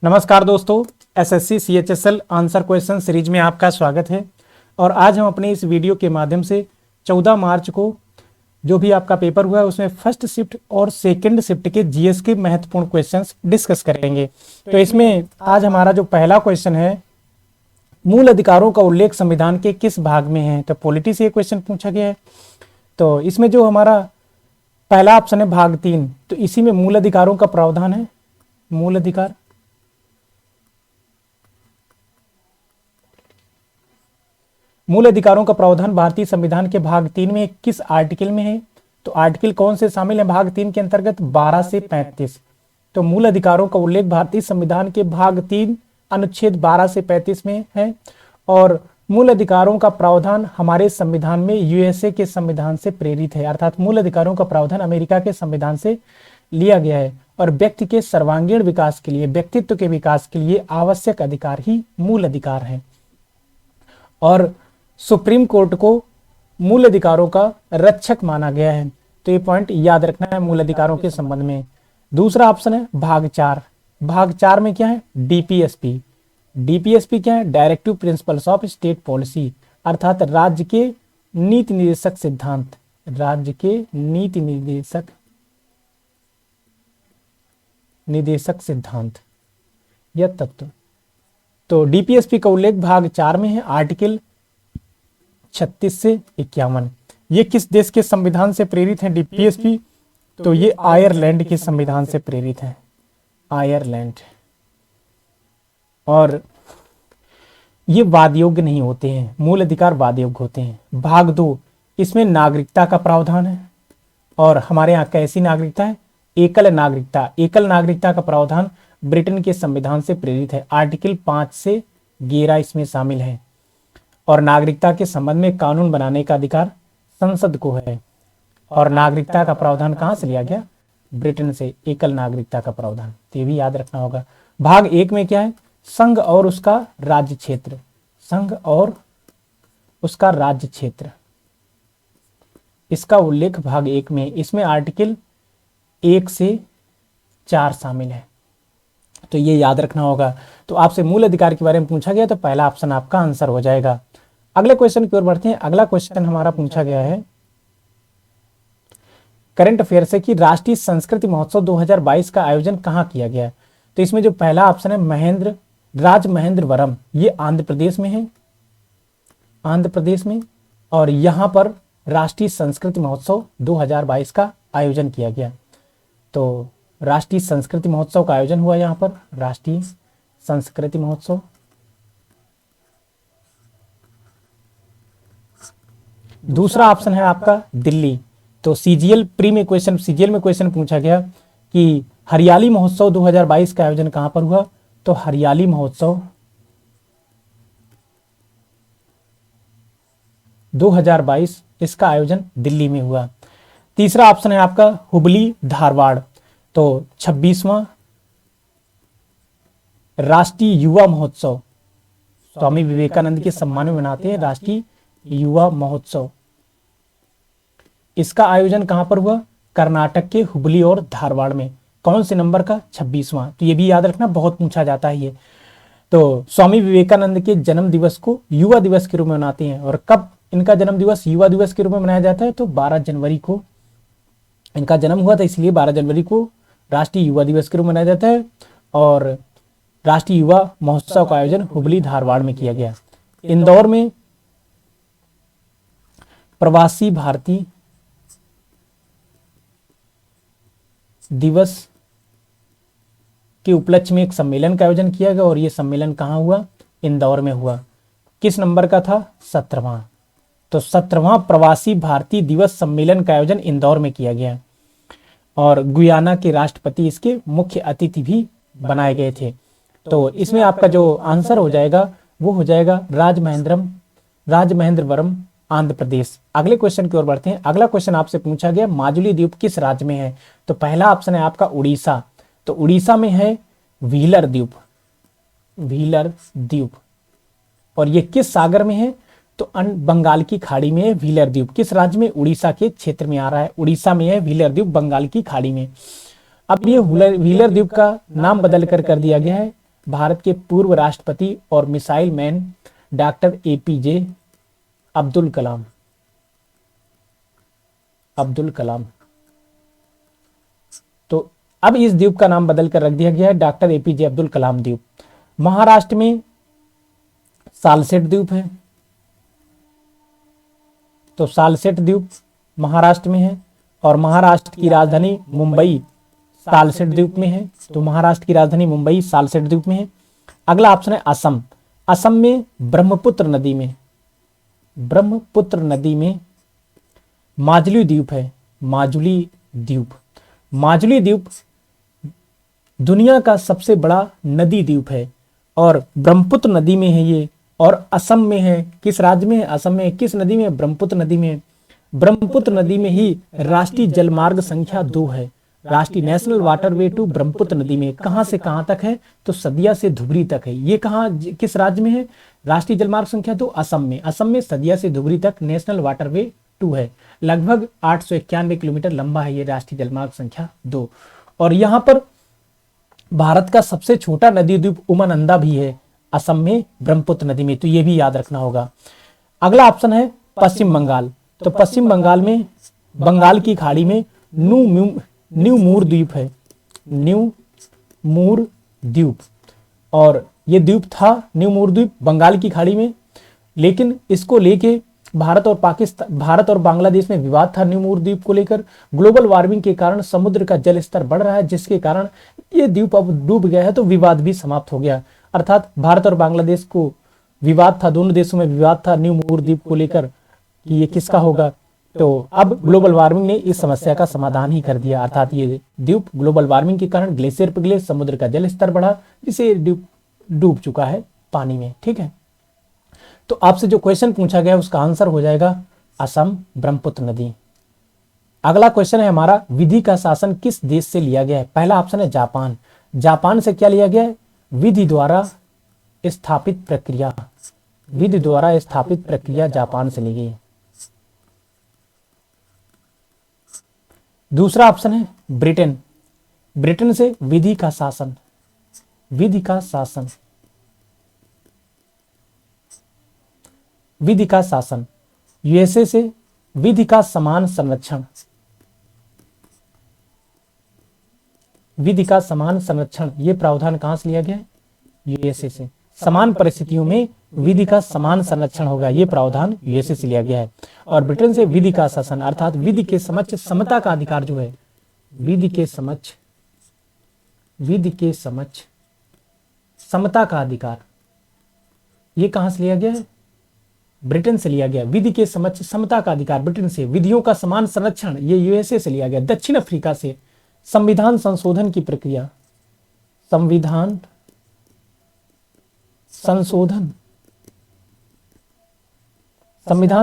नमस्कार दोस्तों, SSC CHSL answer question series में आपका स्वागत है। और आज हम अपने इस वीडियो के माध्यम से 14 मार्च को जो भी आपका पेपर हुआ है उसमें फर्स्ट शिफ्ट और सेकंड शिफ्ट के जीएस के महत्वपूर्ण क्वेश्चंस डिस्कस करेंगे। तो इसमें आज हमारा जो पहला क्वेश्चन है, मूल अधिकारों का उल्लेख संविधान के किस भाग में है। तो पॉलिटी से ये क्वेश्चन पूछा गया है। तो इसमें जो हमारा पहला ऑप्शन है भाग 3, तो इसी में मूल अधिकारों का प्रावधान है। मूल अधिकार, मूल अधिकारों का प्रावधान भारतीय संविधान के भाग 3 में किस आर्टिकल में है। तो आर्टिकल कौन से शामिल है भाग 3 के अंतर्गत? 12 से 35। तो मूल अधिकारों का उल्लेख भारतीय संविधान के भाग 3 अनुच्छेद 12 से 35 में है। और मूल अधिकारों का प्रावधान हमारे संविधान में यूएसए के संविधान से प्रेरित है, अर्थात मूल अधिकारों का प्रावधान अमेरिका के संविधान से लिया गया है। और व्यक्ति के सर्वांगीण विकास के लिए, व्यक्तित्व के विकास के लिए आवश्यक अधिकार ही मूल अधिकार है। और सुप्रीम कोर्ट को मूल अधिकारों का रक्षक माना गया है। तो ये पॉइंट याद रखना है मूल अधिकारों के संबंध में। दूसरा ऑप्शन है भाग 4। भाग 4 में क्या है? डीपीएसपी। डीपीएसपी क्या है? Directive principles of state policy, अर्थात राज्य के नीति निर्देशक सिद्धांत। राज्य के नीति निर्देशक सिद्धांत या तत्व। तो डीपीएसपी का उल्लेख भाग 4 में है, आर्टिकल 36 से 51। ये किस देश के संविधान से प्रेरित है डीपीएसपी? तो ये आयरलैंड के संविधान से प्रेरित है, आयरलैंड। और ये वाद योग्य नहीं होते हैं, मूल अधिकार वाद योग्य होते हैं। भाग 2, इसमें नागरिकता का प्रावधान है। और हमारे यहाँ कैसी नागरिकता है? एकल नागरिकता। एकल नागरिकता का प्रावधान ब्रिटेन के संविधान से प्रेरित है, आर्टिकल 5 से 11 इसमें शामिल है। और नागरिकता के संबंध में कानून बनाने का अधिकार संसद को है। और नागरिकता का प्रावधान कहां से लिया गया? ब्रिटेन से, एकल नागरिकता का प्रावधान। तो ये भी याद रखना होगा। भाग 1 में क्या है? संघ और उसका राज्य क्षेत्र। संघ और उसका राज्य क्षेत्र, इसका उल्लेख भाग 1 में। इसमें आर्टिकल 1 से 4 शामिल है। तो ये याद रखना होगा। तो आपसे मूल अधिकार के बारे में पूछा गया तो पहला ऑप्शन आपका आंसर हो जाएगा। अगले क्वेश्चन की ओर बढ़ते हैं। अगला क्वेश्चन हमारा पूछा गया है करंट अफेयर से कि राष्ट्रीय संस्कृति महोत्सव 2022 का आयोजन कहां किया गया। तो इसमें जो पहला ऑप्शन है राजमहेंद्रवरम, ये आंध्र प्रदेश में है, आंध्र प्रदेश में। और यहां पर राष्ट्रीय संस्कृति महोत्सव 2022 का आयोजन किया गया। तो राष्ट्रीय संस्कृति महोत्सव का आयोजन हुआ यहां पर, राष्ट्रीय संस्कृति महोत्सव। दूसरा ऑप्शन है आपका दिल्ली। तो सीजीएल में क्वेश्चन पूछा गया कि हरियाली महोत्सव 2022 का आयोजन कहां पर हुआ। तो हरियाली महोत्सव 2022 इसका आयोजन दिल्ली में हुआ। तीसरा ऑप्शन है आपका हुबली धारवाड़। तो 26वां राष्ट्रीय युवा महोत्सव, स्वामी विवेकानंद के सम्मान में मनाते हैं राष्ट्रीय युवा महोत्सव, इसका आयोजन कहां पर हुआ? कर्नाटक के हुबली और धारवाड़ में। कौन से नंबर का? 26वां। तो ये भी याद रखना, बहुत पूछा जाता है ये। तो स्वामी विवेकानंद के जन्म दिवस को युवा दिवस के रूप में मनाते हैं। और कब इनका जन्म दिवस युवा दिवस के रूप में मनाया जाता है? तो 12 जनवरी को इनका जन्म हुआ था, इसलिए 12 जनवरी को राष्ट्रीय युवा दिवस के रूप में मनाया जाता है। और राष्ट्रीय युवा महोत्सव का आयोजन हुबली धारवाड़ में किया गया। इंदौर में प्रवासी भारतीय दिवस के उपलक्ष्य में एक सम्मेलन का आयोजन किया गया। और यह सम्मेलन कहां हुआ? इंदौर में हुआ। किस नंबर का था? 17वां। तो 17वां प्रवासी भारतीय दिवस सम्मेलन का आयोजन इंदौर में किया गया। और गुयाना के राष्ट्रपति इसके मुख्य अतिथि भी बनाए गए थे। तो इसमें आपका जो आंसर हो जाएगा वो हो जाएगा राजमहेंद्रवरम, आंध्र प्रदेश। अगले क्वेश्चन की ओर बढ़ते हैं। अगला क्वेश्चन आपसे पूछा गया माजुली द्वीप किस राज्य में है। तो पहला ऑप्शन है आपका उड़ीसा। तो उड़ीसा में है व्हीलर द्वीप, व्हीलर द्वीप। और ये किस सागर में है? तो बंगाल की खाड़ी में है व्हीलर द्वीप। किस राज्य में? उड़ीसा के क्षेत्र में आ रहा है, उड़ीसा में है व्हीलर द्वीप, बंगाल की खाड़ी में। अब ये व्हीलर द्वीप का नाम बदल कर दिया गया है भारत के पूर्व राष्ट्रपति और missile man doctor APJ Abdul Kalam. Abdul Kalam. तो अब इस द्वीप का नाम बदल कर रख दिया गया है डॉक्टर एपीजे अब्दुल कलाम द्वीप। महाराष्ट्र में सालसेट द्वीप है, तो सालसेट द्वीप महाराष्ट्र में है, और महाराष्ट्र की राजधानी मुंबई सालसेट द्वीप में है। तो महाराष्ट्र की राजधानी मुंबई सालसेट द्वीप में है। अगला ऑप्शन है असम। असम में ब्रह्मपुत्र नदी में, ब्रह्मपुत्र नदी में माजुली द्वीप है। माजुली द्वीप। माजुली द्वीप दुनिया का सबसे बड़ा नदी द्वीप है और ब्रह्मपुत्र नदी में है ये, और असम में है। किस राज्य में है? असम में। किस नदी में? ब्रह्मपुत्र नदी में। ब्रह्मपुत्र नदी में ही राष्ट्रीय जलमार्ग संख्या 2 है। राष्ट्रीय नेशनल वाटरवे टू ब्रह्मपुत्र नदी में कहां से कहां तक है? तो सदिया से धुबरी तक है। ये कहां, किस राज्य में है राष्ट्रीय जलमार्ग संख्या 2? असम में। असम में सदिया से धुबरी तक नेशनल वाटरवे 2 है। लगभग 891 किलोमीटर लंबा है ये राष्ट्रीय जलमार्ग संख्या 2। और यहां पर भारत का सबसे छोटा नदी द्वीप उमानंदा भी है असम में ब्रह्मपुत्र नदी में, तो ये भी याद रखना होगा। अगला ऑप्शन है पश्चिम बंगाल। तो पश्चिम बंगाल में बंगाल की खाड़ी में न्यू मूर द्वीप है। न्यू मूर द्वीप, और ये द्वीप था न्यू मूर द्वीप बंगाल की खाड़ी में, लेकिन इसको लेके भारत और बांग्लादेश में विवाद था। न्यू मूर द्वीप को लेकर ग्लोबल वार्मिंग के कारण समुद्र का जल स्तर बढ़ रहा है, जिसके कारण ये द्वीप अब डूब गया है, तो विवाद भी समाप्त हो गया। अर्थात भारत और बांग्लादेश को विवाद था, दोनों देशों में विवाद था न्यू मूर द्वीप को लेकर कि ये किसका होगा। तो अब ग्लोबल वार्मिंग ने इस समस्या का समाधान ही कर दिया, अर्थात ये द्वीप ग्लोबल वार्मिंग के कारण ग्लेशियर पिघले, समुद्र का जल स्तर बढ़ा, जिसे द्वीप डूब चुका है पानी में। ठीक है, तो आपसे जो क्वेश्चन पूछा गया उसका आंसर हो जाएगा असम ब्रह्मपुत्र नदी। अगला क्वेश्चन है हमारा, विधि का शासन किस देश से लिया गया है? पहला ऑप्शन है जापान। जापान से क्या लिया गया है? विधि द्वारा स्थापित प्रक्रिया। विधि द्वारा स्थापित प्रक्रिया जापान से ली गई है। दूसरा ऑप्शन है ब्रिटेन। ब्रिटेन से विधि का शासन। विधि का शासन। विधि का शासन। यूएसए से विधि का समान संरक्षण। विधि का समान संरक्षण, ये प्रावधान कहां से लिया गया है? यूएसए से। समान परिस्थितियों में विधि का समान संरक्षण होगा, ये प्रावधान यूएसए से लिया गया है। और ब्रिटेन से विधि का शासन, अर्थात विधि के समक्ष समता का अधिकार जो है, विधि के समक्ष समता का अधिकार, ये कहां से लिया गया है? ब्रिटेन से लिया गया। विधि के समक्ष समता का अधिकार ब्रिटेन से, विधियों का समान संरक्षण ये यूएसए से लिया गया। दक्षिण अफ्रीका से संविधान संशोधन की प्रक्रिया, संविधान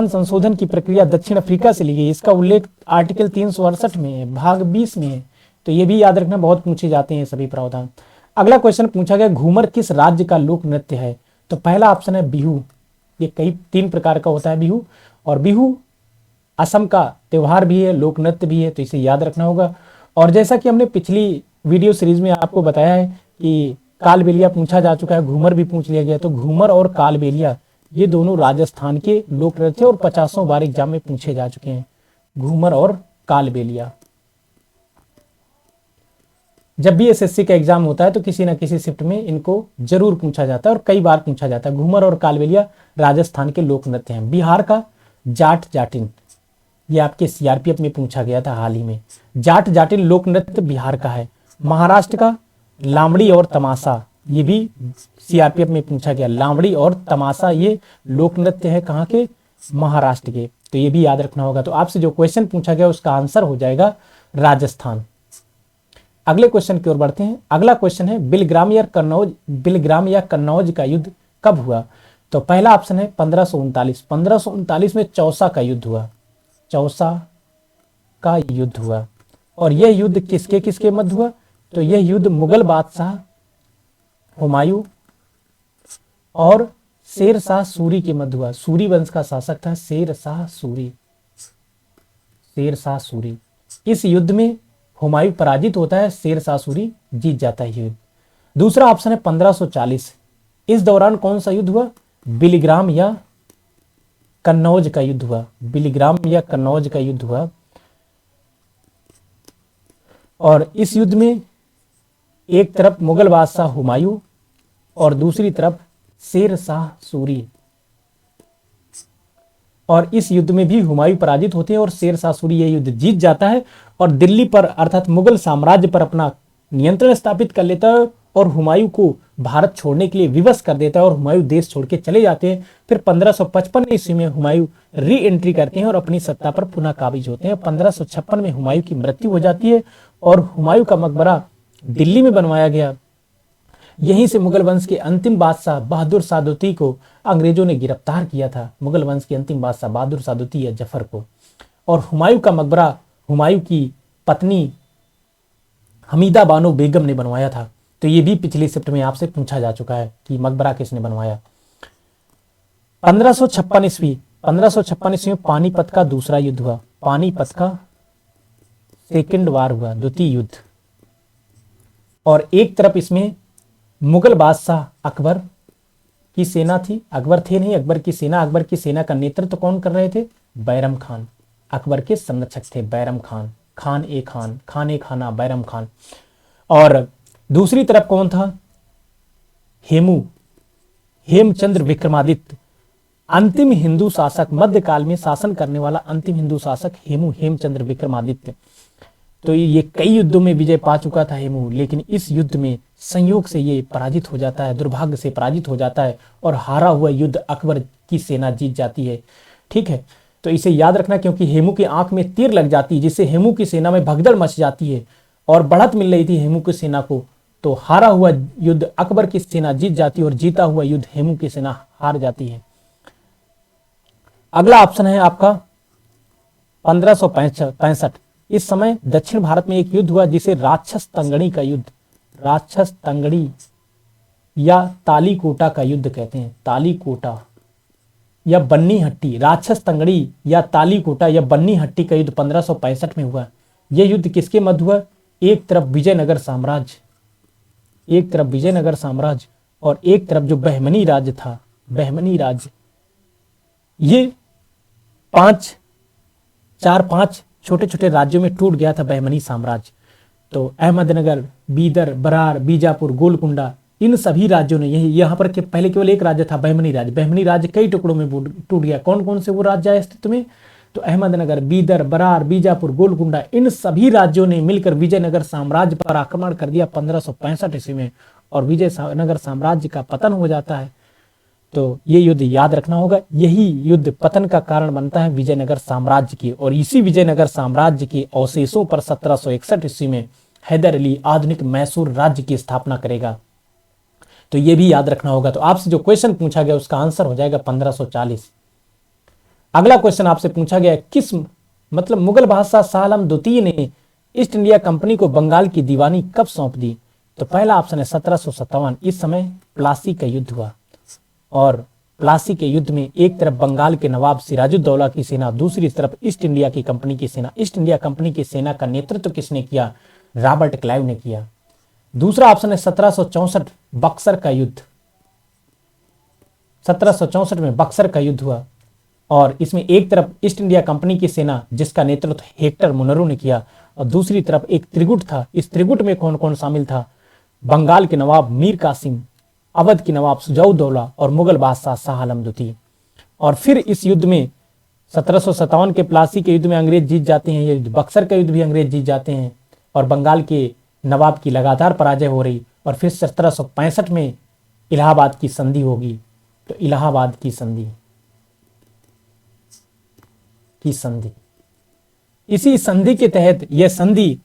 संशोधन की प्रक्रिया दक्षिण अफ्रीका से ली गई। इसका उल्लेख आर्टिकल 368 में है, भाग 20 में है, तो ये भी याद रखना, बहुत पूछे जाते हैं सभी प्रावधान। अगला क्वेश्चन पूछा गया, घूमर किस राज्य का लोक नृत्य है? तो पहला ऑप्शन है बिहू। ये कई 3 प्रकार का होता है बिहू, और बिहू असम का त्योहार भी है, लोक नृत्य भी है, तो इसे याद रखना होगा। और जैसा कि हमने पिछली वीडियो सीरीज में आपको बताया है कि कालबेलिया पूछा जा चुका है, घूमर भी पूछ लिया गया, तो घूमर और कालबेलिया ये दोनों राजस्थान के लोक नृत्य और 50 बार एग्जाम में पूछे जा चुके हैं, घूमर और कालबेलिया। जब भी एसएससी का एग्जाम होता है तो किसी ना किसी शिफ्ट में इनको जरूर पूछा जाता है और कई बार पूछा जाता है। घूमर और कालबेलिया राजस्थान के लोक नृत्य हैं। बिहार का जाट जाटिन, ये आपके सीआरपीएफ में पूछा गया था हाल ही में। जाट जाटिन लोक नृत्य बिहार का है। महाराष्ट्र का लावड़ी और तमाशा, ये भी सीआरपीएफ में पूछा गया। लावड़ी और तमाशा ये लोक नृत्य है कहाँ के? महाराष्ट्र के, तो ये भी याद रखना होगा। तो आपसे जो क्वेश्चन पूछा गया उसका आंसर हो जाएगा राजस्थान। अगले क्वेश्चन की ओर बढ़ते हैं। अगला क्वेश्चन है, बिलग्राम या कन्नौज का युद्ध कब हुआ? तो पहला ऑप्शन है 1539। 1539 में चौसा का युद्ध हुआ। चौसा का युद्ध हुआ। और यह युद्ध किसके किसके मध्य हुआ? तो यह युद्ध मुगल बादशाह हुमायूं और शेर शाह सूरी के मध्य हुआ। सूरी वंश का शासक था शेर शाह सूरी। शेर शाह सूरी। इस युद्ध में हुमायूं पराजित होता है, शेर शाह सूरी जीत जाता है युद्ध। दूसरा ऑप्शन है 1540। इस दौरान कौन सा युद्ध हुआ? बिलीग्राम या कन्नौज का युद्ध हुआ। बिलीग्राम या कन्नौज का युद्ध हुआ। और इस युद्ध में एक तरफ मुगल बादशाह हुमायूं और दूसरी तरफ शेर शाह सूरी। और इस युद्ध में भी हुमायूं पराजित होते हैं और शेर शाह सूरी यह युद्ध जीत जाता है और दिल्ली पर अर्थात मुगल साम्राज्य पर अपना नियंत्रण स्थापित कर लेता है और हुमायूं को भारत छोड़ने के लिए विवश कर देता है और हुमायूं देश छोड़ के चले जाते हैं। फिर 1555 ईस्वी में हुमायूं री एंट्री करते हैं और अपनी सत्ता पर पुनः काबिज होते हैं। 1556 में हुमायूं की मृत्यु हो जाती है और हुमायूं का मकबरा दिल्ली में बनवाया गया। यहीं से मुगल वंश के अंतिम बादशाह बहादुर शाह द्वितीय को अंग्रेजों ने गिरफ्तार किया था। मुगल वंश के अंतिम बादशाह बहादुर शाह द्वितीय या जफर को। और हुमायूं का मकबरा हुमायूं की पत्नी हमीदा बानो बेगम ने बनवाया था। तो ये भी पिछली शिफ्ट में आपसे पूछा जा चुका है कि मकबरा किसने बनवाया। 1556 ईस्वी में पानीपत का दूसरा युद्ध हुआ। पानीपत का सेकंड वार हुआ, द्वितीय युद्ध। और एक तरफ इसमें मुगल बादशाह अकबर की सेना थी। अकबर थे नहीं, अकबर की सेना का नेतृत्व कौन कर रहे थे? बैरम खान। अकबर के संरक्षक थे बैरम खान, खान ए खाना बैरम खान। और दूसरी तरफ कौन था? हेमचंद्र विक्रमादित्य, अंतिम हिंदू शासक, मध्यकाल में शासन करने वाला अंतिम हिंदू शासक हेमचंद्र विक्रमादित्य। तो ये कई युद्धों में विजय पा चुका था हेमू, लेकिन इस युद्ध में संयोग से ये पराजित हो जाता है, दुर्भाग्य से पराजित हो जाता है और हारा हुआ युद्ध अकबर की सेना जीत जाती है। ठीक है, तो इसे याद रखना क्योंकि हेमू की आंख में तीर लग जाती है जिससे हेमू की सेना में भगदड़ मच जाती है और बढ़त मिल रही थी हेमू की सेना को। तो हारा हुआ युद्ध अकबर की सेना जीत जाती है और जीता हुआ युद्ध हेमू की सेना हार जाती है। अगला ऑप्शन है आपका 1565। इस समय दक्षिण भारत में एक युद्ध हुआ जिसे राक्षस तंगड़ी का युद्ध, राक्षस तंगड़ी या तालीकोटा का युद्ध कहते हैं। तालीकोटा या बन्नी हट्टी, राक्षस तंगड़ी या तालीकोटा या बन्नी हट्टी का युद्ध 1565 में हुआ। यह युद्ध किसके मध्य हुआ? एक तरफ विजयनगर साम्राज्य और एक तरफ जो बहमनी राज्य था, बहमनी राज्य। ये 5 छोटे छोटे राज्यों में टूट गया था बहमनी साम्राज्य। तो अहमदनगर, बीदर, बरार, बीजापुर, गोलकुंडा, इन सभी राज्यों ने यहाँ पर पहले केवल एक राज्य था बहमनी राज्य। बहमनी राज्य कई टुकड़ों में टूट गया। कौन कौन से वो राज्य आए अस्तित्व में? तो अहमदनगर, बीदर, बरार, बीजापुर, गोलकुंडा, इन सभी राज्यों ने मिलकर विजयनगर साम्राज्य पर आक्रमण कर दिया 1565 ईस्वी में और विजयनगर साम्राज्य का पतन हो जाता है। तो ये युद्ध याद रखना होगा। यही युद्ध पतन का कारण बनता है विजयनगर साम्राज्य की। और इसी विजयनगर साम्राज्य के अवशेषों पर 1761 ईस्वी में हैदर अली आधुनिक मैसूर राज्य की स्थापना करेगा। तो ये भी याद रखना होगा। तो आपसे जो क्वेश्चन पूछा गया उसका आंसर हो जाएगा 1540। अगला क्वेश्चन आपसे पूछा गया मतलब मुगल बादशाह शाह आलम द्वितीय ने ईस्ट इंडिया कंपनी को बंगाल की दीवानी कब सौंप दी? तो पहला ऑप्शन है 1757। इस समय प्लासी का युद्ध हुआ और प्लासी के युद्ध में एक तरफ बंगाल के नवाब सिराजुद्दौला की सेना, दूसरी तरफ ईस्ट इंडिया की कंपनी की सेना। ईस्ट इंडिया कंपनी की सेना का नेतृत्व किसने किया? रॉबर्ट क्लाइव ने किया। दूसरा ऑप्शन है 1764 बक्सर का युद्ध। 1764 में बक्सर का युद्ध हुआ और इसमें एक तरफ ईस्ट इंडिया कंपनी की सेना जिसका नेतृत्व हेक्टर मुनरो ने किया और दूसरी तरफ एक त्रिगुट था। इस त्रिगुट में कौन कौन शामिल था? बंगाल के नवाब मीर कासिम, अवध की नवाब सुजाउद्दौला और मुगल बादशाह शाह आलम द्वितीय। और फिर इस युद्ध में 1757 के प्लासी के युद्ध में अंग्रेज जीत जाते हैं। ये बक्सर का युद्ध भी अंग्रेज जीत जाते हैं और बंगाल के नवाब की लगातार पराजय हो रही। और फिर 1765 में इलाहाबाद की संधि होगी। तो इलाहाबाद की संधि इसी संधि के तहत यह संधि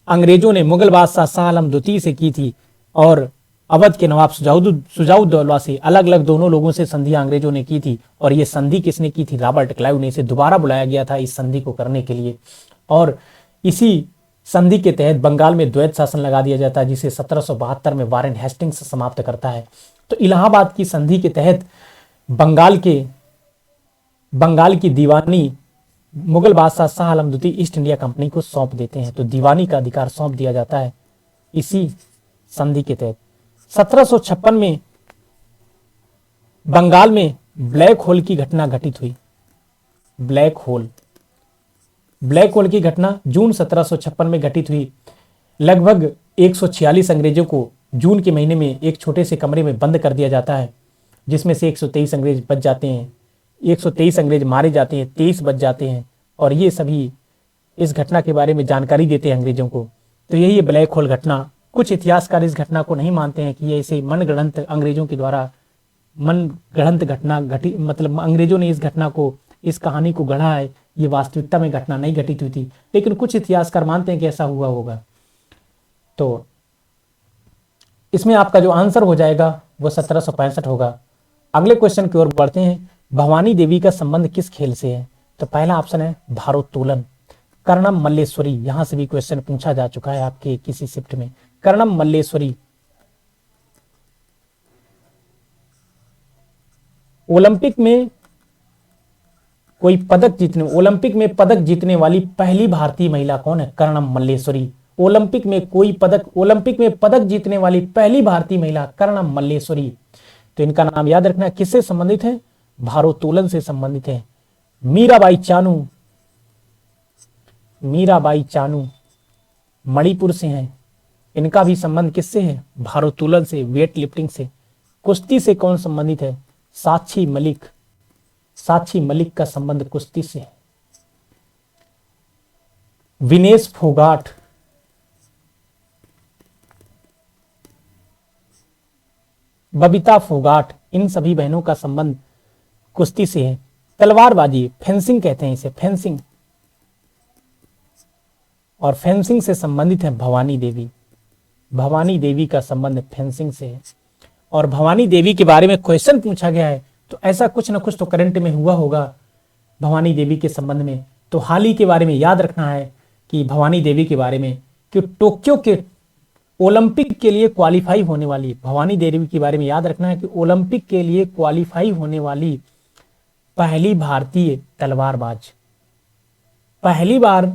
अंग्रेजों ने मुगल बादशाह शाह आलम द्वितीय से की थी और अवध के नवाब सुजाउद्दौला से, अलग अलग दोनों लोगों से संधियां अंग्रेजों ने की थी। और यह संधि किसने की थी? रॉबर्ट क्लाइव ने। इसे दोबारा बुलाया गया था इस संधि को करने के लिए। और इसी संधि के तहत बंगाल में द्वैत शासन लगा दिया जाता है जिसे 1772 में वारेन हेस्टिंग्स समाप्त करता है। तो इलाहाबाद की संधि के तहत बंगाल की दीवानी मुगल बादशाह शाह आलम द्वितीय ईस्ट इंडिया कंपनी को सौंप देते हैं। तो दीवानी का अधिकार सौंप दिया जाता है इसी संधि के तहत। 1756 में बंगाल में ब्लैक होल की घटना घटित हुई। ब्लैक होल की घटना जून 1756 में घटित हुई। लगभग 146 अंग्रेजों को जून के महीने में एक छोटे से कमरे में बंद कर दिया जाता है, जिसमें से 123 अंग्रेज बच जाते हैं। 123 अंग्रेज मारे जाते हैं, 23 बच जाते हैं, और ये सभी इस घटना के बारे में जानकारी देते हैं अंग्रेजों को। तो यही है ब्लैक होल घटना। कुछ इतिहासकार इस घटना को नहीं मानते हैं कि ये इसे मनगढ़ंत अंग्रेजों के द्वारा मनगढ़ंत घटना घटी, मतलब अंग्रेजों ने इस घटना को, इस कहानी को गढ़ा है, ये वास्तविकता में घटना नहीं घटित हुई थी। लेकिन कुछ इतिहासकार मानते हैं कि ऐसा हुआ होगा। तो इसमें आपका जो आंसर हो जाएगा वो 1765 होगा। अगले क्वेश्चन की ओर बढ़ते हैं। भवानी देवी का संबंध किस खेल से है? तो पहला ऑप्शन है भारोत्तोलन। कर्णम मल्लेश्वरी, यहां से भी क्वेश्चन पूछा जा चुका है आपके किसी शिफ्ट में। कर्णम मल्लेश्वरी ओलंपिक में ओलंपिक में पदक जीतने वाली पहली भारतीय महिला कौन है? कर्णम मल्लेश्वरी। ओलंपिक में पदक जीतने वाली पहली भारतीय महिला कर्णम मल्लेश्वरी। तो इनका नाम याद रखना। किससे संबंधित है? भारोत्तोलन से संबंधित है। मीराबाई चानू मणिपुर से हैं। इनका भी संबंध किससे है? भारोत्तोलन से, वेट लिफ्टिंग से। कुश्ती से कौन संबंधित है? साक्षी मलिक का संबंध कुश्ती से है। विनेश फोगाट, बबीता फोगाट, इन सभी बहनों का संबंध कुश्ती से है। तलवारबाजी, फेंसिंग कहते हैं इसे, फेंसिंग, और फेंसिंग से संबंधित है भवानी देवी का संबंध फेंसिंग से है। और भवानी देवी के बारे में क्वेश्चन पूछा गया है, तो ऐसा कुछ ना कुछ तो करंट में हुआ होगा भवानी देवी के संबंध में। तो हाल ही के बारे में याद रखना है कि भवानी देवी के बारे में, कि टोक्यो के ओलंपिक के लिए क्वालिफाई होने वाली, भवानी देवी के बारे में याद रखना है कि ओलंपिक के लिए क्वालिफाई होने वाली पहली भारतीय तलवारबाज, पहली बार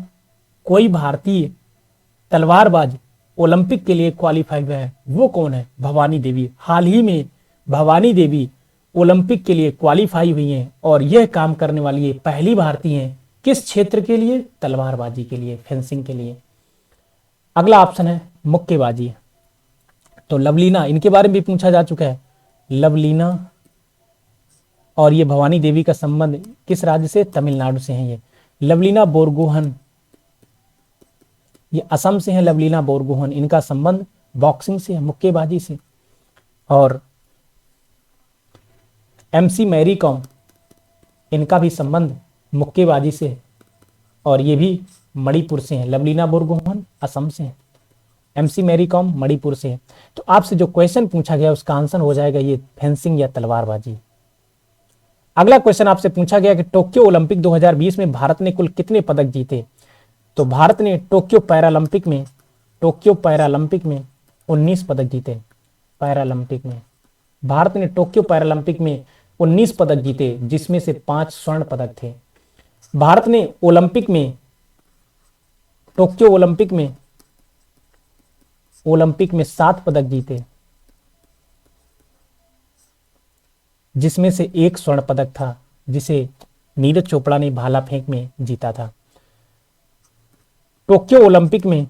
कोई भारतीय तलवारबाज ओलंपिक के लिए क्वालिफाई हुआ है, वो कौन है? भवानी देवी। हाल ही में भवानी देवी ओलंपिक के लिए क्वालिफाई हुई हैं, और यह काम करने वाली ये पहली भारतीय हैं। किस क्षेत्र के लिए? तलवारबाजी के लिए, फेंसिंग के लिए। अगला ऑप्शन है मुक्केबाजी। तो लवलीना, इनके बारे में भी पूछा जा चुका है। लवलीना और ये भवानी देवी का संबंध किस राज्य से? तमिलनाडु से है ये। लवलीना बोरगोहन, ये असम से है। लवलीना बोरगोहन, इनका संबंध बॉक्सिंग से है, मुक्केबाजी से। और MC मैरी कॉम, इनका भी संबंध मुक्केबाजी से है, और ये भी मणिपुर से हैं। लवलीना बोरगोहन असम से हैं, MC मैरी कॉम मणिपुर से है। तो आपसे जो क्वेश्चन पूछा गया उसका आंसर हो जाएगा ये फेंसिंग या तलवारबाजी। अगला क्वेश्चन आपसे पूछा गया कि टोक्यो ओलंपिक 2020 में भारत ने कुल कितने पदक जीते? तो भारत ने टोक्यो पैरालंपिक में 19 पदक जीते। भारत ने टोक्यो पैरालंपिक में 19 पदक जीते, जिसमें से 5 स्वर्ण पदक थे। भारत ने टोक्यो ओलंपिक में 7 पदक जीते, जिसमें से 1 स्वर्ण पदक था, जिसे नीरज चोपड़ा ने भाला फेंक में जीता था। टोक्यो ओलंपिक में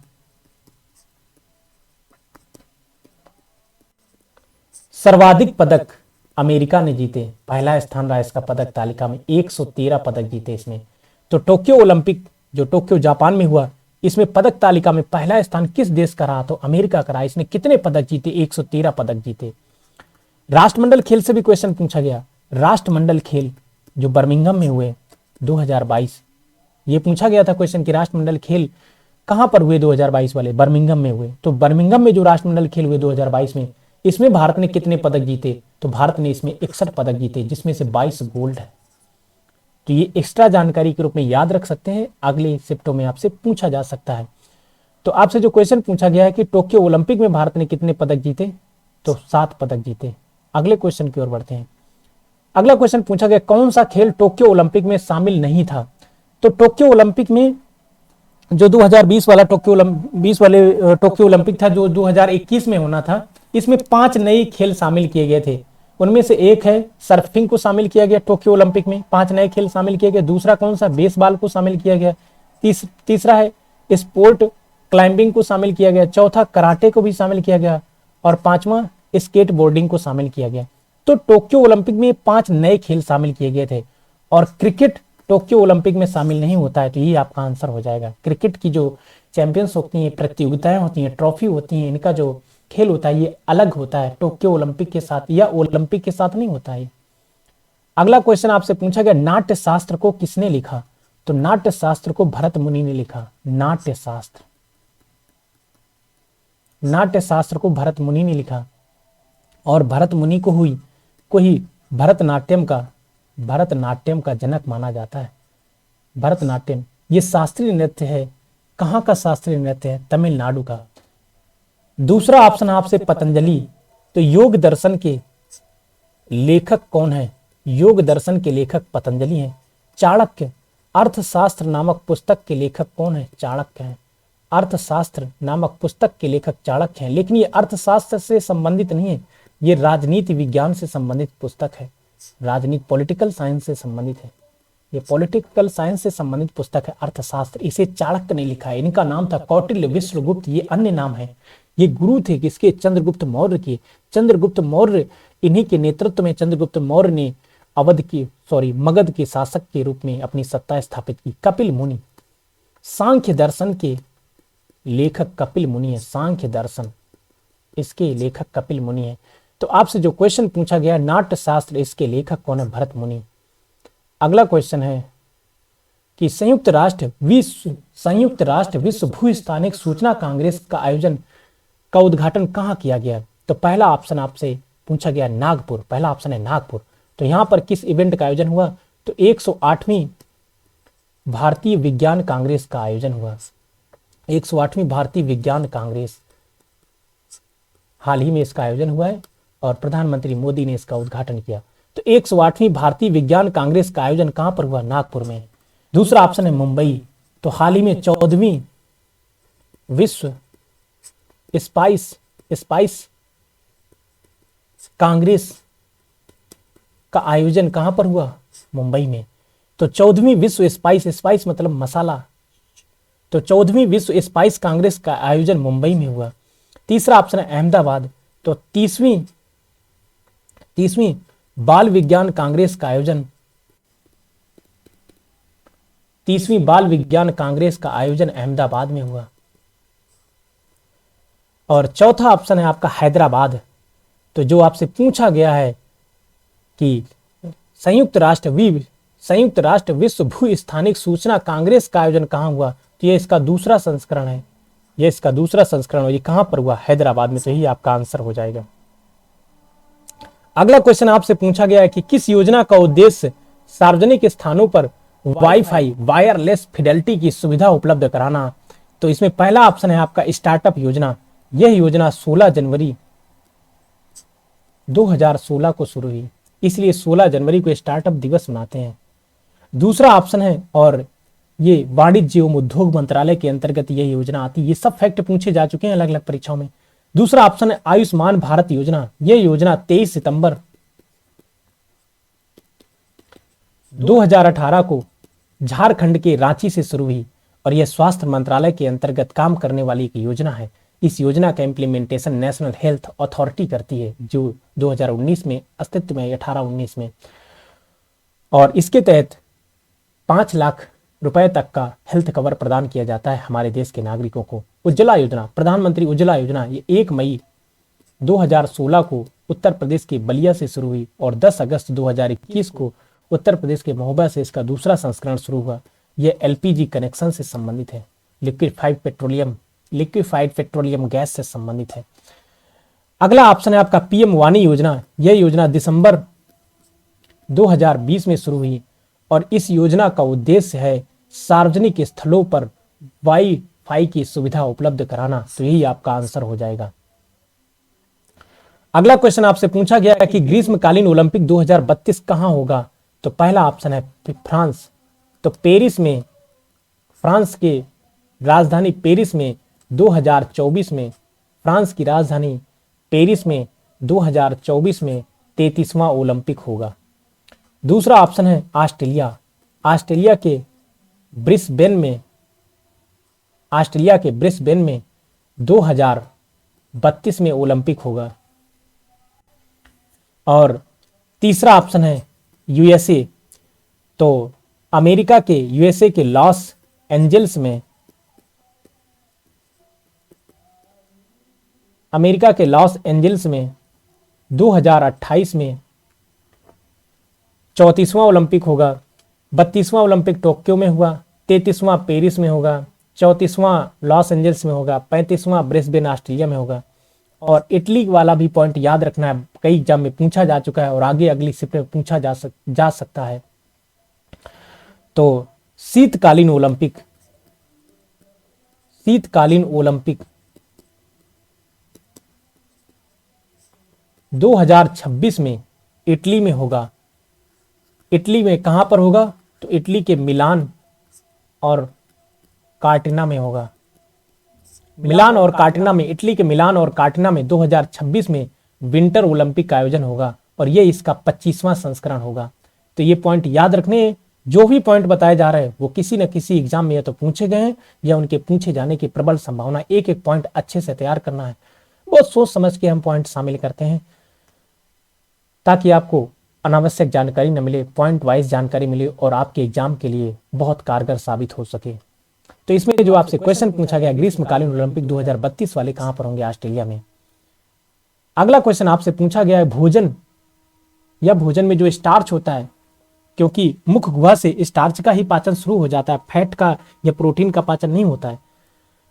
सर्वाधिक पदक अमेरिका ने जीते, पहला स्थान रहा इसका पदक तालिका में, 113 पदक जीते इसमें। तो टोक्यो ओलंपिक जो टोक्यो जापान में हुआ, इसमें पदक तालिका में पहला स्थान किस देश का रहा? तो अमेरिका का रहा। इसने कितने पदक जीते? 113 पदक जीते। राष्ट्रमंडल खेल से भी क्वेश्चन पूछा गया। राष्ट्रमंडल खेल जो बर्मिंघम में हुए 2022, ये पूछा गया था क्वेश्चन कि राष्ट्रमंडल खेल कहां पर हुए? 2022 वाले बर्मिंघम में हुए। तो बर्मिंघम में जो राष्ट्रमंडल खेल हुए 2022 में, इसमें भारत ने कितने पदक जीते? तो भारत ने इसमें 61 पदक जीते, जिसमें से 22 गोल्ड है। तो ये एक्स्ट्रा जानकारी के रूप में याद रख सकते हैं, अगले शिफ्टों में आपसे पूछा जा सकता है। तो आपसे जो क्वेश्चन पूछा गया है कि टोक्यो ओलंपिक में भारत ने कितने पदक जीते? तो 7 पदक जीते। अगले क्वेश्चन की ओर बढ़ते हैं। अगला क्वेश्चन पूछा गया कौन सा खेल टोक्यो ओलंपिक में शामिल नहीं था? तो टोक्यो ओलंपिक में जो 2020 वाला टोक्यो ओलंपिक था, जो 2021 में होना था, इसमें 5 नए खेल शामिल किए गए थे। उनमें से एक है सर्फिंग को शामिल किया गया टोक्यो ओलंपिक में, 5 नए खेल शामिल किए गए। दूसरा कौन सा, बेसबॉल को शामिल किया गया। तीसरा है स्पोर्ट क्लाइंबिंग को शामिल किया गया। चौथा कराटे को भी शामिल किया गया और पांचवा स्केट बोर्डिंग को शामिल किया गया। तो टोक्यो ओलंपिक में 5 नए खेल शामिल किए गए थे और क्रिकेट टोक्यो ओलंपिक में शामिल नहीं होता है, तो ये आपका आंसर हो जाएगा। क्रिकेट की जो चैंपियंस होती हैं, प्रतियोगिताएं होती हैं, ट्रॉफी होती हैं, इनका जो खेल होता है ये अलग होता है टोक्यो ओलंपिक के साथ, या ओलंपिक के साथ नहीं होता है। अगला क्वेश्चन आपसे पूछा गया नाट्य शास्त्र को किसने लिखा, तो नाट्य शास्त्र को भरत मुनि ने लिखा। नाट्य शास्त्र को भरत मुनि ने लिखा और भरत मुनि को ही भरतनाट्यम का जनक माना जाता है। भरतनाट्यम ये शास्त्रीय नृत्य है, कहाँ का शास्त्रीय नृत्य है, तमिलनाडु का। दूसरा ऑप्शन आपसे पतंजलि, तो योग दर्शन के लेखक कौन है, योग दर्शन के लेखक पतंजलि हैं। चाणक्य अर्थशास्त्र नामक पुस्तक के लेखक कौन है, चाणक्य हैं। अर्थशास्त्र नामक पुस्तक के लेखक चाणक्य हैं, लेकिन ये अर्थशास्त्र से संबंधित नहीं है, ये राजनीति विज्ञान से संबंधित पुस्तक है। राजनीति पॉलिटिकल साइंस से संबंधित है, ये पॉलिटिकल साइंस से संबंधित पुस्तक है अर्थशास्त्र। इसे चाणक्य ने लिखा है। इनका नाम था कौटिल्य, विश्वगुप्त, ये अन्य नाम है। ये गुरु थे किसके, चंद्रगुप्त मौर्य के। चंद्रगुप्त मौर्य, इन्हीं के नेतृत्व में चंद्रगुप्त मौर्य ने मगध के शासक के रूप में अपनी सत्ता स्थापित की। कपिल मुनि सांख्य दर्शन के लेखक कपिल मुनि है। सांख्य दर्शन इसके लेखक कपिल मुनि है। तो आपसे जो क्वेश्चन पूछा गया नाट्य शास्त्र, इसके लेखक कौन है, भरत मुनि। अगला क्वेश्चन है कि संयुक्त राष्ट्र विश्व भूस्थानिक सूचना कांग्रेस का आयोजन का उद्घाटन कहाँ किया गया, तो पहला ऑप्शन आपसे पूछा गया नागपुर, पहला ऑप्शन है नागपुर। तो यहां पर किस इवेंट का आयोजन हुआ, तो 108वीं भारतीय विज्ञान कांग्रेस का आयोजन हुआ। 108वीं भारतीय विज्ञान कांग्रेस, हाल ही में इसका आयोजन हुआ है और प्रधानमंत्री मोदी ने इसका उद्घाटन किया। तो 108वीं भारतीय विज्ञान कांग्रेस का आयोजन कहां पर हुआ, नागपुर में। दूसरा ऑप्शन है मुंबई, तो हाल ही में 14वीं विश्व स्पाइस कांग्रेस का आयोजन कहां पर हुआ, मुंबई में। तो 14वीं विश्व स्पाइस मतलब मसाला, तो 14वीं विश्व स्पाइस कांग्रेस का आयोजन मुंबई में हुआ। तीसरा ऑप्शन है अहमदाबाद, तो 30वीं बाल विज्ञान कांग्रेस का आयोजन 30वीं बाल विज्ञान कांग्रेस का आयोजन अहमदाबाद में हुआ। और चौथा ऑप्शन है आपका हैदराबाद। तो जो आपसे पूछा गया है कि संयुक्त राष्ट्र विश्व भू स्थानिक सूचना कांग्रेस का आयोजन कहां हुआ, तो ये इसका दूसरा संस्करण है, ये कहां पर हुआ, हैदराबाद में। तो यही आपका आंसर हो जाएगा। अगला क्वेश्चन आपसे पूछा गया है कि किस योजना का उद्देश्य सार्वजनिक स्थानों पर वाईफाई वायरलेस फिडेलिटी की सुविधा उपलब्ध कराना, तो इसमें पहला ऑप्शन है आपका स्टार्टअप योजना। यह योजना 16 जनवरी 2016 को शुरू हुई, इसलिए 16 जनवरी को स्टार्टअप दिवस मनाते हैं। दूसरा ऑप्शन है, और ये वाणिज्य एवं उद्योग मंत्रालय के अंतर्गत यह योजना आती है। ये सब फैक्ट पूछे जा चुके हैं अलग अलग परीक्षाओं में। दूसरा ऑप्शन है आयुष्मान भारत योजना। यह योजना 23 सितंबर 2018 को झारखंड के रांची से शुरू हुई और यह स्वास्थ्य मंत्रालय के अंतर्गत काम करने वाली एक योजना है। इस योजना का इम्प्लीमेंटेशन नेशनल हेल्थ अथॉरिटी करती है, जो 2019 में अस्तित्व में 18-19 में, और इसके तहत 5 लाख रुपए तक का हेल्थ कवर प्रदान किया जाता है हमारे देश के नागरिकों को। उज्ज्वला योजना, प्रधानमंत्री उज्ज्वला योजना, ये 1 मई 2016 को उत्तर प्रदेश के बलिया से शुरू हुई और 10 अगस्त 2021 को उत्तर प्रदेश के महोबा से इसका दूसरा संस्करण शुरू हुआ। यह एलपीजी कनेक्शन से संबंधित है, लिक्विफाइड पेट्रोलियम गैस से संबंधित है। अगला ऑप्शन है आपका पीएम वाणी योजना। यह योजना दिसंबर 2020 में शुरू हुई और इस योजना का उद्देश्य है सार्वजनिक स्थलों पर वाईफाई की सुविधा उपलब्ध कराना। तो यही आपका आंसर हो जाएगा। अगला क्वेश्चन आपसे पूछा गया है कि ग्रीष्मकालीन ओलंपिक 2032 कहां होगा, तो पहला ऑप्शन है फ्रांस, तो पेरिस में, फ्रांस के राजधानी पेरिस में 2024 में फ्रांस की राजधानी पेरिस में 2024 में 33वां ओलंपिक होगा। दूसरा ऑप्शन है ऑस्ट्रेलिया। ऑस्ट्रेलिया के ब्रिस्बेन में 2032 में ओलंपिक होगा। और तीसरा ऑप्शन है यूएसए। तो यूएसए के लॉस एंजल्स में 2028 में 34वां ओलंपिक होगा। 32वां ओलंपिक टोक्यो में हुआ, 33वां पेरिस में होगा, 34वां लॉस एंजल्स में होगा, 35वां ब्रिस्बेन ऑस्ट्रेलिया में होगा। और इटली वाला भी पॉइंट याद रखना है, कई एग्जाम में पूछा जा चुका है और आगे अगली शिफ्ट में पूछा जा सकता है। तो शीतकालीन ओलंपिक 2026 में इटली में होगा। इटली में कहां पर होगा? तो इटली के मिलान और कार्टिना में होगा। इटली के मिलान और कार्टिना में 2026 में विंटर ओलंपिक का आयोजन होगा और ये इसका 25वां संस्करण होगा। तो ये पॉइंट याद रखने हैं। जो भी पॉइंट बताए जा रहे हैं वो किसी न किसी एग्जाम में या तो पूछे गए हैं या उनके पूछे जाने की प्रबल संभावना। एक एक पॉइंट अच्छे से तैयार करना है, बहुत सोच समझ के हम पॉइंट शामिल करते हैं ताकि आपको अनावश्यक जानकारी न मिले, पॉइंट वाइज जानकारी मिले और आपके एग्जाम के लिए बहुत कारगर साबित हो सके। तो इसमें जो आपसे क्वेश्चन पूछा गया ग्रीष्मकालीन ओलंपिक 2032 वाले कहां पर होंगे? ऑस्ट्रेलिया में। अगला क्वेश्चन आपसे पूछा गया है भोजन में जो स्टार्च होता है, क्योंकि मुख गुहा से स्टार्च का ही पाचन शुरू हो जाता है, फैट का या प्रोटीन का पाचन नहीं होता है।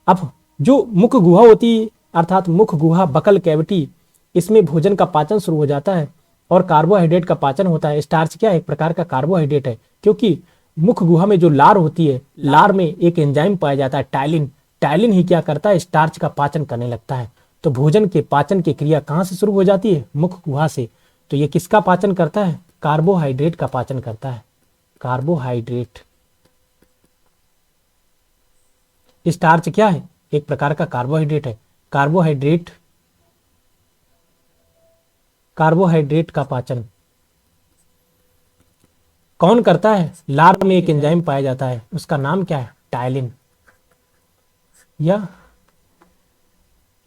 अब जो मुख गुहा होती है अर्थात मुख गुहा बकल कैविटी, इसमें भोजन का पाचन शुरू हो जाता है और कार्बोहाइड्रेट का पाचन होता है। स्टार्च क्या है? एक प्रकार का कार्बोहाइड्रेट है, क्योंकि मुख गुहा में जो लार होती है, लार में एक एंजाइम पाया जाता है टाइलिन ही क्या करता है? स्टार्च का पाचन करने लगता है। तो भोजन के पाचन की क्रिया कहां से शुरू हो जाती है? मुख गुहा से। तो ये किसका पाचन करता है? कार्बोहाइड्रेट का पाचन करता है। कार्बोहाइड्रेट। स्टार्च क्या है? एक प्रकार का कार्बोहाइड्रेट है। कार्बोहाइड्रेट का पाचन कौन करता है? लार में एक एंजाइम पाया जाता है, उसका नाम क्या है? टाइलिन। या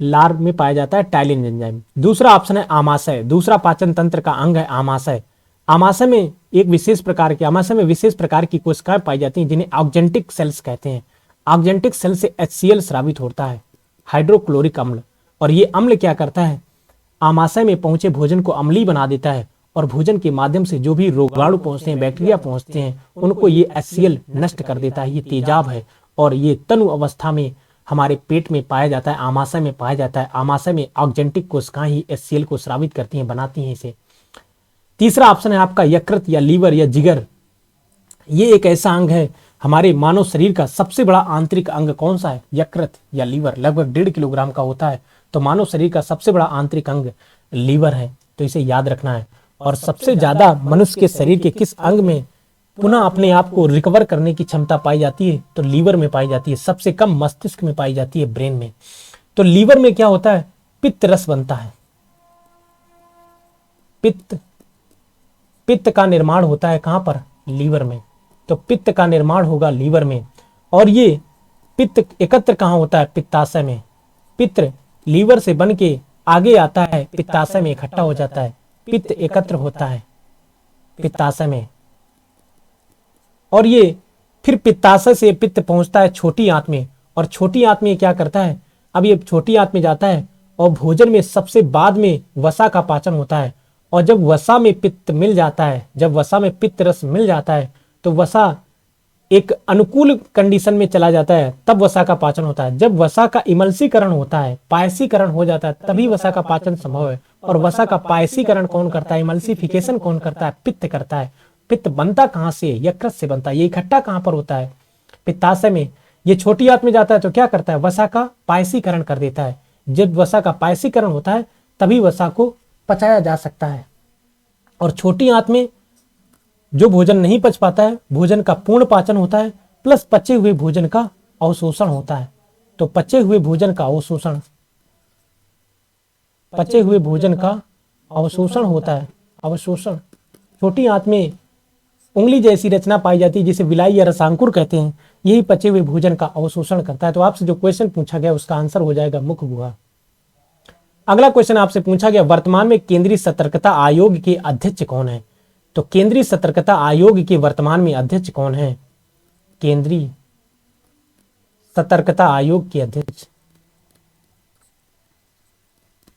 लार में पाया जाता है टाइलिन एंजाइम। दूसरा ऑप्शन है आमाशय। दूसरा पाचन तंत्र का अंग है आमाशय। आमाशय में विशेष प्रकार की कोशिकाएं पाई जाती हैं जिन्हें ऑक्जेंटिक सेल्स कहते हैं। ऑक्जेंटिक सेल से HCl स्रावित होता है, हाइड्रोक्लोरिक अम्ल। और ये अम्ल क्या करता है? आमाशय में पहुंचे भोजन को अम्लीय बना देता है और भोजन के माध्यम से जो भी रोगाणु पहुंचते हैं, बैक्टीरिया पहुंचते हैं, उनको ये HCl नष्ट कर देता है। ये तेजाब है और ये तनु अवस्था में हमारे पेट में पाया जाता है, आमाशय में पाया जाता है। आमाशय में ऑक्जेंटिक कोशिकाएं ही HCl को स्रावित करती हैं, बनाती हैं इसे। तीसरा ऑप्शन है आपका यकृत या लीवर या जिगर। ये एक ऐसा अंग है, हमारे मानव शरीर का सबसे बड़ा आंतरिक अंग कौन सा है? यकृत या लीवर। लगभग 1.5 किलोग्राम का होता है। तो मानव शरीर का सबसे बड़ा आंतरिक अंग लीवर है, तो इसे याद रखना है। और सबसे ज्यादा मनुष्य के शरीर के किस अंग में पुनः अपने आप को रिकवर करने की क्षमता पाई जाती है? तो लीवर में पाई जाती है। सबसे कम मस्तिष्क में पाई जाती है, ब्रेन में। तो लीवर में क्या होता है? पित्त रस बनता है। पित्त का निर्माण होता है कहां पर? लीवर में। तो पित्त का निर्माण होगा लीवर में। और ये पित्त एकत्र कहां होता है? पित्ताशय में। पित्त लीवर से बन के आगे आता है, पित्ताशय में इकट्ठा हो जाता है। पित्त एकत्र होता है पित्ताशय में और ये फिर पित्ताशय से पित्त पहुंचता है छोटी आंत में। और छोटी आंत में क्या करता है? अब ये छोटी आंत में जाता है और भोजन में सबसे बाद में वसा का पाचन होता है। और जब वसा में पित्त मिल जाता है, जब वसा में पित्त रस मिल जाता है, तो वसा एक अनुकूल कंडीशन में चला जाता है, तब वसा का पाचन होता है। जब वसा का इमल्सीकरण होता है, पायसीकरण हो जाता है, तभी वसा का पाचन संभव है। और वसा का पायसीकरण कौन करता है? इमल्सिफिकेशन कौन करता है? पित्त करता है। पित्त बनता कहां से? यकृत से बनता है। ये इकट्ठा कहां पर होता है? पित्ताशय में। ये छोटी आंत में जाता है तो क्या करता है? वसा का पायसीकरण कर देता है। जब वसा का पायसीकरण होता है तभी वसा को पचाया जा सकता है। और छोटी आंत में जो भोजन नहीं पच पाता है, भोजन का पूर्ण पाचन होता है, प्लस पचे हुए भोजन का अवशोषण होता है। तो पचे हुए भोजन का अवशोषण पचे हुए भोजन का अवशोषण होता है। अवशोषण, छोटी आंत में उंगली जैसी रचना पाई जाती है जिसे विलाई या रसांकुर कहते हैं, यही पचे हुए भोजन का अवशोषण करता है। तो आपसे जो क्वेश्चन पूछा गया उसका आंसर हो जाएगा मुख गुहा। अगला क्वेश्चन आपसे पूछा गया, वर्तमान में केंद्रीय सतर्कता आयोग के अध्यक्ष कौन है? तो केंद्रीय सतर्कता आयोग के वर्तमान में अध्यक्ष कौन है? केंद्रीय सतर्कता आयोग के अध्यक्ष,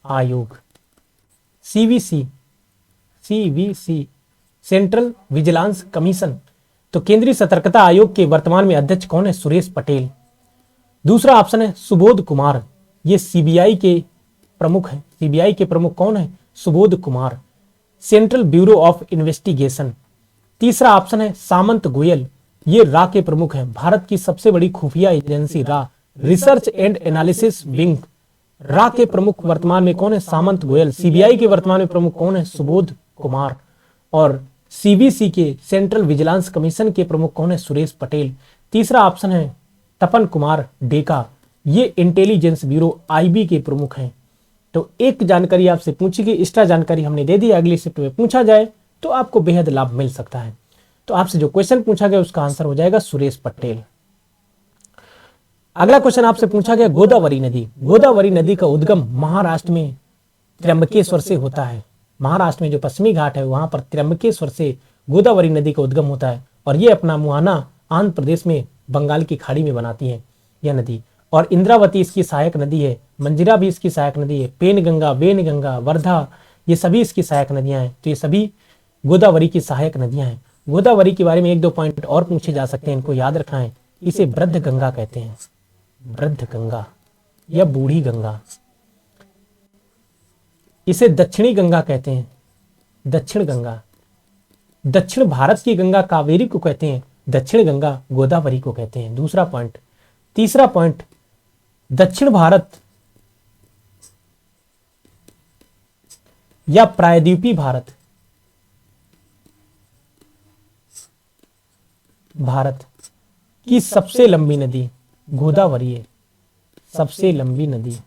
आयोग सीवीसी, सेंट्रल विजिलेंस कमीशन। तो केंद्रीय सतर्कता आयोग के वर्तमान में अध्यक्ष कौन है? सुरेश पटेल। दूसरा ऑप्शन है सुबोध कुमार, ये सीबीआई के प्रमुख हैं। सीबीआई के प्रमुख कौन है? Subodh Kumar, central bureau of investigation. तीसरा ऑप्शन है सामंत गोयल, ये रा के प्रमुख हैं। भारत की सबसे बड़ी खुफिया एजेंसी रा, रिसर्च एंड एनालिसिस विंग। रा के प्रमुख वर्तमान में कौन है? सामंत गोयल। सीबीआई के वर्तमान में प्रमुख कौन है? सुबोध कुमार। और सीबीसी के सेंट्रल विजिलेंस कमीशन के प्रमुख कौन है? सुरेश पटेल। तीसरा ऑप्शन है तपन कुमार डेका, ये इंटेलिजेंस ब्यूरो आईबी के प्रमुख हैं। तो एक जानकारी आपसे पूछी गई, एक्स्ट्रा जानकारी हमने दे दी, अगली शिफ्ट में पूछा जाए तो आपको बेहद लाभ मिल सकता है। तो आपसे जो क्वेश्चन पूछा गया उसका आंसर हो जाएगा सुरेश पटेल। अगला क्वेश्चन आपसे पूछा गया, गोदावरी नदी। गोदावरी नदी का उद्गम महाराष्ट्र में त्र्यंबकेश्वर से होता है। महाराष्ट्र में जो पश्चिमी घाट है वहां पर त्र्यंबकेश्वर से गोदावरी नदी का उद्गम होता है और ये अपना मुहाना आंध्र प्रदेश में बंगाल की खाड़ी में बनाती है यह नदी। और इंद्रावती इसकी सहायक नदी है, मंजिरा भी इसकी सहायक नदी है, पेनगंगा, वेनगंगा, वर्धा, ये सभी इसकी सहायक नदियां हैं। तो ये सभी गोदावरी की सहायक नदियां हैं। गोदावरी के बारे में एक दो पॉइंट और पूछे जा सकते हैं, इनको याद रखना है। इसे वृद्ध गंगा कहते हैं, वृद्ध गंगा या बूढ़ी गंगा। इसे दक्षिणी गंगा कहते हैं, दक्षिण गंगा। दक्षिण भारत की गंगा कावेरी को कहते हैं, दक्षिण गंगा गोदावरी को कहते हैं। दूसरा पॉइंट। तीसरा पॉइंट, दक्षिण भारत या प्रायद्वीपीय भारत, भारत की सबसे लंबी नदी गोदावरी है, सबसे लंबी नदी।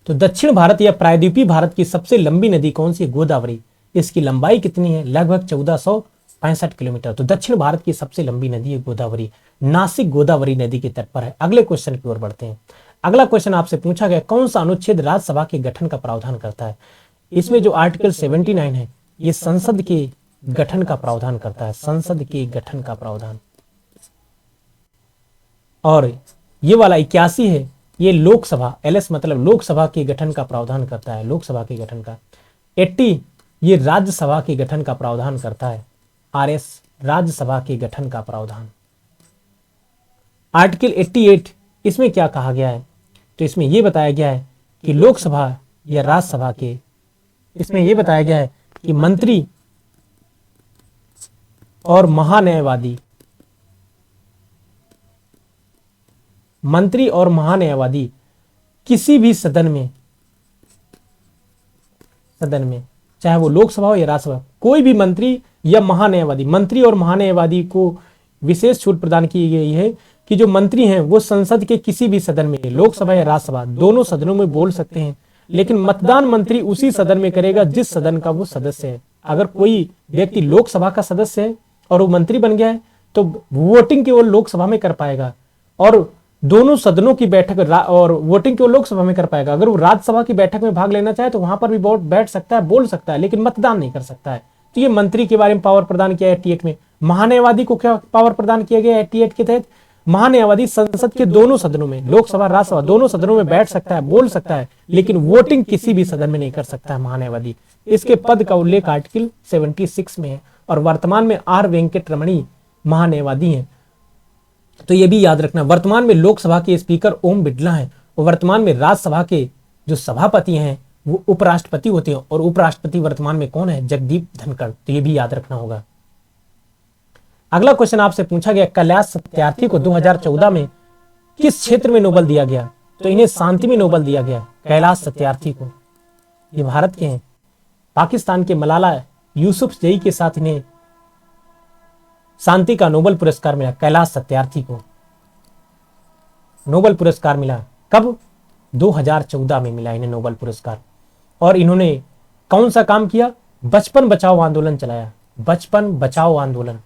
तो दक्षिण भारत या प्रायद्वीपीय भारत की सबसे लंबी नदी कौन सी है? गोदावरी। इसकी लंबाई कितनी है? लगभग 1465 किलोमीटर। तो दक्षिण भारत की सबसे लंबी नदी है गोदावरी। नासिक गोदावरी नदी के तट पर है। अगले क्वेश्चन की ओर बढ़ते हैं। अगला क्वेश्चन आपसे पूछा गया, कौन सा अनुच्छेद राज्यसभा के गठन का प्रावधान करता है? इसमें जो आर्टिकल 79 है ये संसद के गठन का प्रावधान करता है, संसद के गठन का प्रावधान। और ये वाला 81 है, ये लोकसभा, एलएस मतलब लोकसभा के गठन का प्रावधान करता है, लोकसभा के गठन का। 80 ये राज्यसभा के गठन का प्रावधान करता है, आरएस राज्यसभा के गठन का प्रावधान। आर्टिकल 88 इसमें क्या कहा गया है? तो इसमें यह बताया गया है कि लोकसभा या राज्यसभा के, इसमें यह बताया गया है कि मंत्री और महान्यायवादी, मंत्री और महान्यायवादी किसी भी सदन में चाहे वो लोकसभा हो या राज्यसभा, कोई भी मंत्री या महान्यायवादी, मंत्री और महान्यायवादी को विशेष छूट प्रदान की गई है कि जो मंत्री हैं वो संसद के किसी भी सदन में, लोकसभा या राज्यसभा, दोनों सदनों में बोल सकते हैं, लेकिन मतदान मंत्री उसी सदन में करेगा जिस सदन का वो सदस्य है। अगर कोई व्यक्ति लोकसभा का सदस्य है और वो मंत्री बन गया है तो वोटिंग केवल लोकसभा में कर पाएगा और दोनों सदनों की बैठक और वोटिंग केवल लोकसभा में कर पाएगा। अगर वो राज्यसभा की बैठक में भाग लेना चाहे तो वहां पर भी बैठ सकता है, बोल सकता है, लेकिन मतदान नहीं कर सकता है। तो ये मंत्री के बारे में पावर प्रदान किया 88 में। महान्यायवादी को क्या पावर प्रदान किया गया 88 के तहत? महान्यायवादी संसद के दोनों सदनों में, लोकसभा राज्यसभा दोनों सदनों में बैठ सकता है, बोल सकता है, लेकिन वोटिंग किसी भी सदन में नहीं कर सकता है महान्यायवादी। इसके पद का उल्लेख आर्टिकल 76 में है और वर्तमान में आर वेंकट रमणी महान्यायवादी हैं। तो ये भी याद रखना, वर्तमान में लोकसभा के स्पीकर ओम बिड़ला हैं और वर्तमान में राज्यसभा के जो सभापति हैं वो उपराष्ट्रपति होते हैं और उपराष्ट्रपति वर्तमान में कौन है? जगदीप धनखड़। तो ये भी याद रखना होगा। अगला क्वेश्चन आपसे पूछा गया, कैलाश सत्यार्थी को 2014 में किस क्षेत्र में नोबेल दिया गया? तो इन्हें शांति में नोबेल दिया गया, कैलाश सत्यार्थी को। ये भारत के हैं। पाकिस्तान के मलाला यूसुफजई के साथ इन्हें शांति का नोबेल पुरस्कार मिला। कैलाश सत्यार्थी को नोबेल पुरस्कार मिला कब? 2014 में मिला इन्हें नोबेल पुरस्कार। और इन्होंने कौन सा काम किया? बचपन बचाओ आंदोलन चलाया, बचपन बचाओ आंदोलन।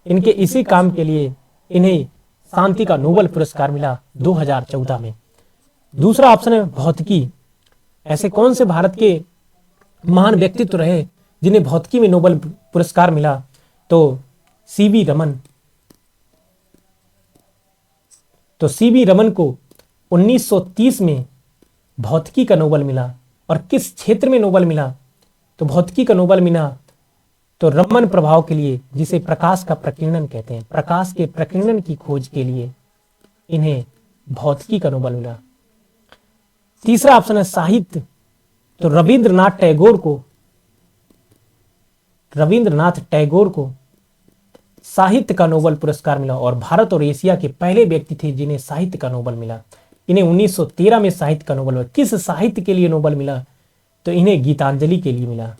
इनके इसी काम के लिए इन्हें शांति का नोबेल पुरस्कार मिला 2014 में। दूसरा ऑप्शन है भौतिकी। ऐसे कौन से भारत के महान व्यक्तित्व रहे जिन्हें भौतिकी में नोबेल पुरस्कार मिला? तो सीवी रमन। तो सीवी रमन को 1930 में भौतिकी का नोबेल मिला। और किस क्षेत्र में नोबेल मिला? तो भौतिकी का नोबेल मिला तो रमन प्रभाव के लिए, जिसे प्रकाश का प्रकीर्णन कहते हैं, प्रकाश के प्रकीर्णन की खोज के लिए इन्हें भौतिकी का नोबेल मिला। तीसरा ऑप्शन है साहित्य। तो रविंद्रनाथ टैगोर को साहित्य का नोबेल पुरस्कार मिला और भारत और एशिया के पहले व्यक्ति थे जिन्हें साहित्य का नोबेल मिला। इन्हें 1913 में साहित्य का नोबेल मिला। किस साहित्य के लिए नोबेल मिला? तो इन्हें गीतांजलि के लिए मिला।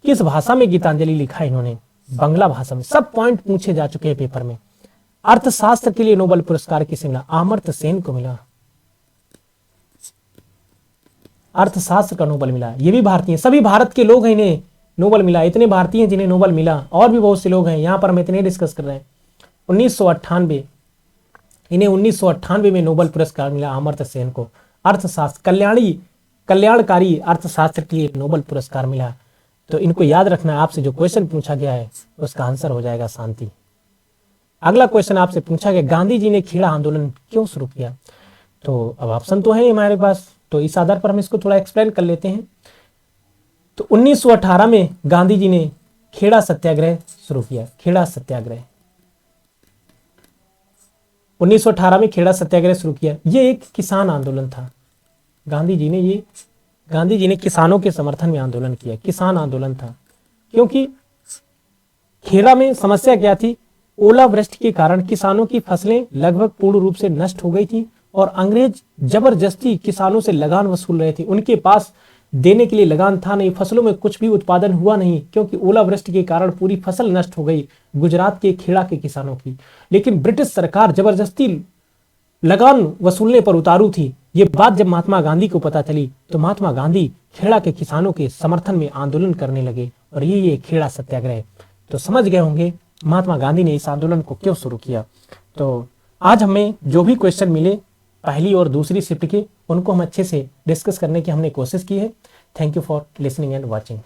किस भाषा में गीतांजलि लिखा इन्होंने? बांग्ला भाषा में। सब पॉइंट पूछे जा चुके हैं पेपर में। अर्थशास्त्र के लिए नोबेल पुरस्कार किसे मिला? अमर्त्य सेन को मिला। अर्थशास्त्र का नोबेल मिला। ये भी भारतीय, सभी भारत के लोग हैं इन्हें नोबेल मिला। इतने भारतीय हैं जिन्हें नोबेल मिला, और भी बहुत से लोग हैं, यहां पर हम इतने डिस्कस कर रहे हैं। 1998 इन्हें 1998 में नोबेल पुरस्कार मिला अमर्त्य सेन को। अर्थशास्त्र कल्याणकारी अर्थशास्त्र के लिए नोबेल पुरस्कार मिला। तो इनको याद रखना है, आपसे जो क्वेश्चन पूछा गया है उसका आंसर हो जाएगा शांति। अगला क्वेश्चन आपसे पूछा गया, गांधी जी ने खेड़ा आंदोलन क्यों शुरू किया? तो अब ऑप्शन तो है हमारे पास, तो इस आधार पर हम इसको थोड़ा एक्सप्लेन कर लेते हैं। तो 1918 में गांधी जी ने खेड़ा सत्याग्रह शुरू किया। खेड़ा सत्याग्रह 1918 में खेड़ा सत्याग्रह शुरू किया। ये एक किसान आंदोलन था। गांधी जी ने किसानों के समर्थन में आंदोलन किया। किसान आंदोलन था, क्योंकि खेड़ा में समस्या क्या थी? ओलावृष्टि के कारण किसानों की फसलें लगभग पूर्ण रूप से नष्ट हो गई थी और अंग्रेज जबरदस्ती किसानों से लगान वसूल रहे थे। उनके पास देने के लिए लगान था नहीं, फसलों में कुछ भी उत्पादन हुआ नहीं, क्योंकि ओलावृष्टि के कारण पूरी फसल नष्ट हो गई गुजरात के खेड़ा के किसानों की। लेकिन ब्रिटिश सरकार जबरदस्ती लगान वसूलने पर उतारू थी। ये बात जब महात्मा गांधी को पता चली तो महात्मा गांधी खेड़ा के किसानों के समर्थन में आंदोलन करने लगे, और ये खेड़ा सत्याग्रह। तो समझ गए होंगे महात्मा गांधी ने इस आंदोलन को क्यों शुरू किया। तो आज हमें जो भी क्वेश्चन मिले पहली और दूसरी शिफ्ट के, उनको हम अच्छे से डिस्कस करने की हमने कोशिश की है। Thank you for listening and watching.